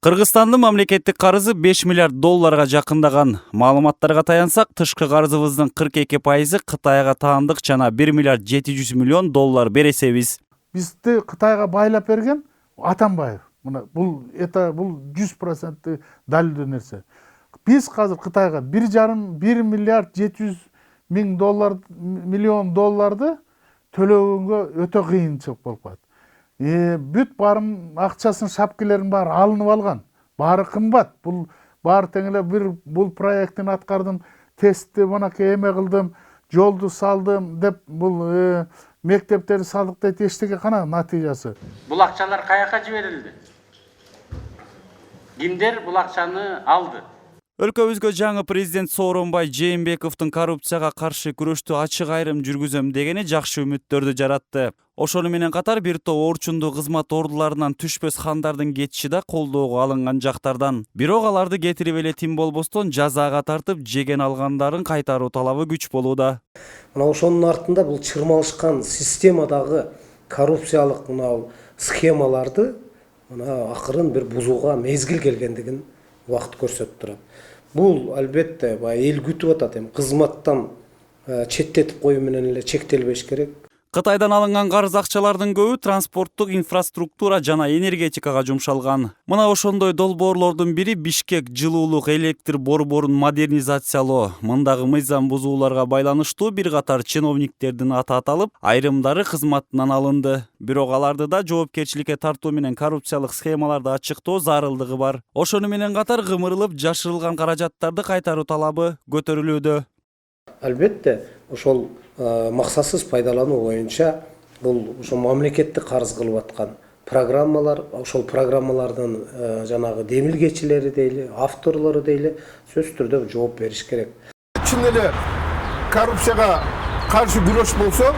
Кыргызстандын мамлекеттик карызы 5 миллиард долларга жакындаган. Маалыматтарга таянсак, тышкы карызыбыздын 42% Кытайга таандык жана 1 миллиард 700 миллион доллар бересебиз. Бизди Кытайга байлап берген Атамбаев. Мына бул 100% далилдүү нерсе. Биз азыр Кытайга 1 миллиард 700 миллион долларды төлөгөнгө өтө кыйынчылык болуп калат. Бүт барым акчасын, шапкелерин баары алынып алган. Баары кымбат. Бул баары тең эле бул проекттин аткардым, тестти монакей эме кылдым, жолду салдым деп бул мектептерди салдык дейт, эчтеке кана натыйжасы. Бул акчалар каяка жиберилди? Кимдер бул акчаны алды? Өлкөбүзгө жаңы президент Сооронбай Жээнбековдун коррупцияга каршы күрөштү ачык айрым жүргүзөм дегени жакшы үмүттөрдү жаратты. Ошону менен катар бир топ орчундуу кызмат ордуларынан түшпөс хандардын кетиши да колдоого алынган жактардан. Бирок аларды кетирип эле тим болбостон жазага тартып, жеген алгандарын кайтаруу талабы күч болууда. Мына ошонун артында бул чырмалышкан системадагы коррупциялык схемаларды акырын бир бузууга мезгил келгендигин убакыт көрсөтүп турат. Бул албетте эл күтүп атат, кызматтан четтетип коюу менен эле чектелбеш керек. Кытайдан алынган карыз акчалардын көбү транспорттук инфраструктура жана энергетикага жумшалган. Мына ошондой долбоорлордун бири Бишкек жылуулук электр борборун модернизациялоо. Мындагы мыйзам бузууларга байланыштуу бир катар чиновниктердин аты аталып, айрымдары кызматынан алынды. Бирок аларды да жоопкерчиликке тартуу менен коррупциялык схемаларды ачыктоо зарылдыгы бар. Ошону менен катар кымырылып жашырылган каражаттарды кайтаруу талабы көтөрүлүүдө. Албетте, ошол максатсыз пайдалануу боюнча бул ошо мамлекеттик карыз кылып аткан программалар, ошол программалардын жанагы демилгечилери дейли, авторлору дейли сөзсүз түрдө жооп бериш керек. Чын эле коррупцияга каршы күрөш болсо,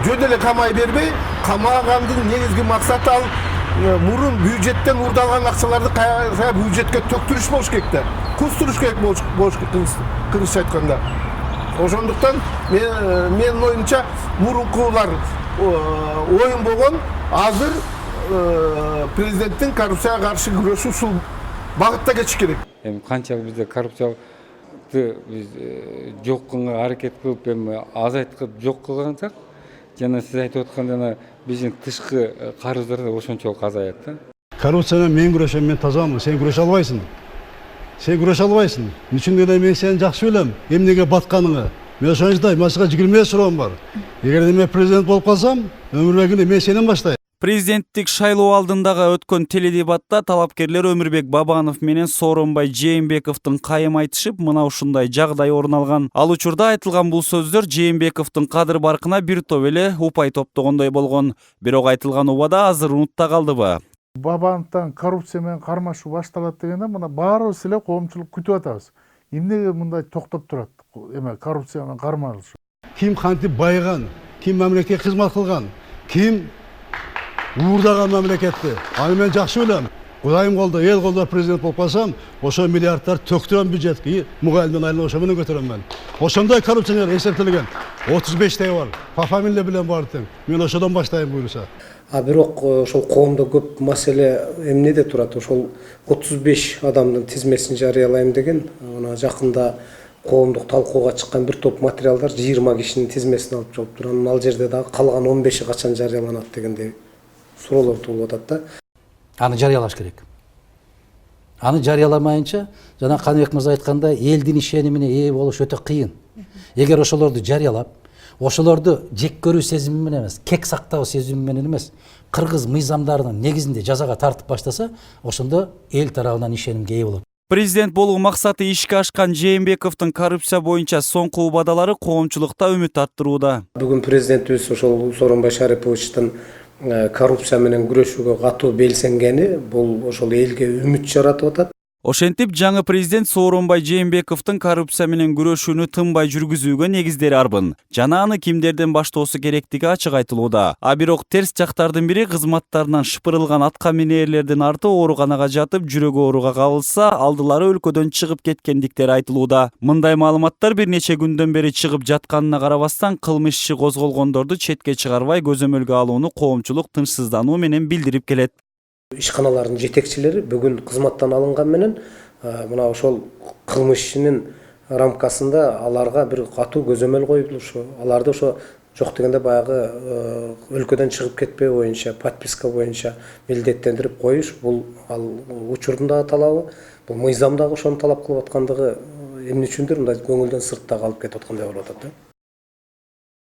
жөн эле камай бербей, камагандын негизги максаты ал мурун бюджеттен урдалган акчаларды кайра бюджетке төктүрүш болуш керек да. Кустуруш керек болуш керек, кыргызча айтканда. Ошондуктан менин оюмча мурункулар оюн болгон, азыр президенттин коррупцияга каршы күрөшү ушул багытта кетиш керек. Канчалык бизде коррупциялыкты биз жок кылганга аракет кылып, азайтып жок кылгансак, жана сиз айтып аткандай биздин тышкы карыздар да ошончолук азаят да. Коррупция менен мен күрөшөм, мен тазамын, сен күрөшө албайсың. Сен күрөшө албайсың. Үчүн эле мен сени жакшы билем, эмнеге батканыңы. Мен ошондой мачка 20 суроом бар. Эгерде мен президент болуп калсам, өмүрбегимди мен сенен баштайм. Президенттик шайлоо алдындагы өткөн теледебатта талапкерлер Өмүрбек Бабанов менен Сооронбай Жээнбековдун кайым айтышып, мына ушундай жагдай орун алган. Ал учурда айтылган бул сөздөр Жээнбековдун кадыр баркына бир топ эле упай топтогондой болгон. Бирок айтылган убада азыр унутта калдыбы? Бабановдон коррупция менен кармашуу башталат дегенде мына баарыбыз эле коомчулук күтүп атабыз. Эмнеге мындай токтоп турат? Коррупция менен кармалыш. Ким кантип байыган, ким мамлекетке кызмат кылган, ким уурдаган мамлекетти. Аны мен жакшы билем. Кудайым колдо, эл колдо президент болуп калсам, ошо миллиардтар төктүрөм бюджетке, мугалимдин айлыгын ошо менен көтөрөм мен. Ошондой коррупционер эсептелген 35 бар. Пафамиле билен бар тең. Мен ошодон баштайм буюрса. Бирок ошол коомдо көп маселе эмнеде турат? Ошол 35 адамдын тизмесин жарыялайм деген, мына жакында коомдук талкууга чыккан бир топ материалдар 20 кишинин тизмесин алып чыгып турган, ал жерде дагы калган 15-и качан жарыяланат дегендей суроолор туулуп атат да. Аны жарыялаш керек. Аны жарыяламайынча, жана Каныбек мырза айткандай, элдин ишенимине ээ болуш өтө кыйын. Эгер ошолорду жарыялап, ошолорду жек көрүү сезими менен эмес, кек сактоо сезими менен эмес, кыргыз мыйзамдарынын негизинде жазага тартып баштаса, ошондо эл тарабынан ишенимге ээ болот. Президент болуу максаты ишке ашкан Жээнбековдун коррупция боюнча соңку убадалары коомчулукта үмүт арттырууда. Бүгүн президентибиз ошол Сооронбай Шариповичтин коррупция менен күрөшүүгө катуу белсенгени бул ошол элге үмүт жаратып атат. Ошентип жаңы президент Сооронбай Жээнбековдун коррупция менен күрөшүүнү тынбай жүргүзүүгө негиздери арбын. Жана аны кимдерден баштоосу керектиги ачык айтылууда. Бирок терс жактардын бири кызматтарынан шыпырылган атка минээрлердин арты ооруканага жатып, жүрөгү ооруга кабылса, алдылары өлкөдөн чыгып кеткендиктери айтылууда. Мындай маалыматтар бир нече күндөн бери чыгып жатканына карабастан, кылмыш иши козголгондорду четке чыгарбай көзөмөлгө алууну коомчулук тынчсыздануу менен билдирип келет. ишканалардын жетекчилери бүгүн кызматтан алынган менен мына ошол кылмыш ишинин рамкасында аларга бир катуу көзөмөл коюп ошо аларды ошо жок дегенде баягы өлкөдөн чыгып кетпөө боюнча подписка боюнча милдеттендирип коюш бул ал учурдун дагы талабы, бул мыйзам дагы ошону талап кылып аткандыгы эмне үчүндүр мындай көңүлдөн сыртта калып кетип аткандай болуп атат да.